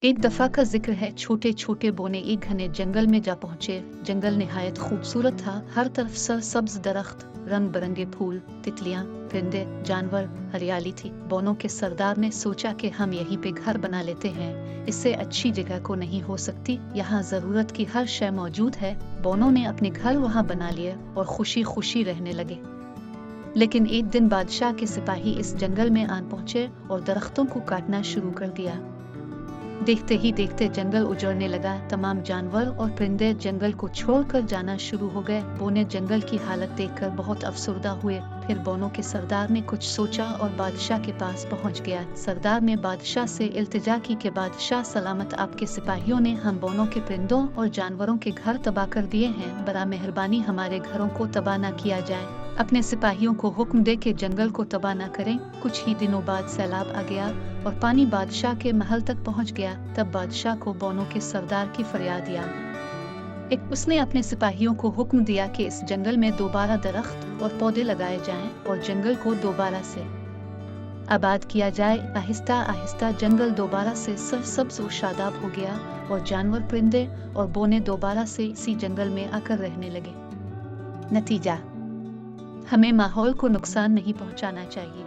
एक दफा का जिक्र है, छोटे छोटे बोने एक घने जंगल में जा पहुंचे। जंगल निहायत खूबसूरत था, हर तरफ सरसब्ज दरख्त, रंग बिरंगे फूल, तितलियां, परिंदे, जानवर, हरियाली थी। बोनों के सरदार ने सोचा कि हम यहीं पे घर बना लेते हैं, इससे अच्छी जगह को नहीं हो सकती, यहाँ जरूरत की हर शय मौजूद है। बोनों ने अपने घर वहाँ बना लिए और खुशी खुशी रहने लगे। लेकिन एक दिन बादशाह के सिपाही इस जंगल में आन पहुंचे और दरख्तों को काटना शुरू कर दिया। देखते ही देखते जंगल उजड़ने लगा, तमाम जानवर और परिंदे जंगल को छोड़कर जाना शुरू हो गए। बोने जंगल की हालत देखकर बहुत अफसरदा हुए। फिर बोनों के सरदार ने कुछ सोचा और बादशाह के पास पहुंच गया। सरदार ने बादशाह से इल्तिजा की कि बादशाह सलामत, आपके सिपाहियों ने हम बोनों के परिंदों और जानवरों के घर तबाह कर दिए हैं, बड़ा मेहरबानी हमारे घरों को तबाह न किया जाए। अपने सिपाहियों को हुक्म दे के जंगल को तबाह न करें। कुछ ही दिनों बाद सैलाब आ गया और पानी बादशाह के महल तक पहुंच गया। तब बादशाह को बोनों के सरदार की फरियाद याद। उसने अपने सिपाहियों को हुक्म दिया कि इस जंगल में दोबारा दरख्त और पौधे लगाए जाएं और जंगल को दोबारा से आबाद किया जाए। आहिस्ता आहिस्ता जंगल दोबारा से सरसब्ज और शादाब हो गया और जानवर, परिंदे और बोने दोबारा से इसी जंगल में आकर रहने लगे। नतीजा, हमें माहौल को नुकसान नहीं पहुंचाना चाहिए।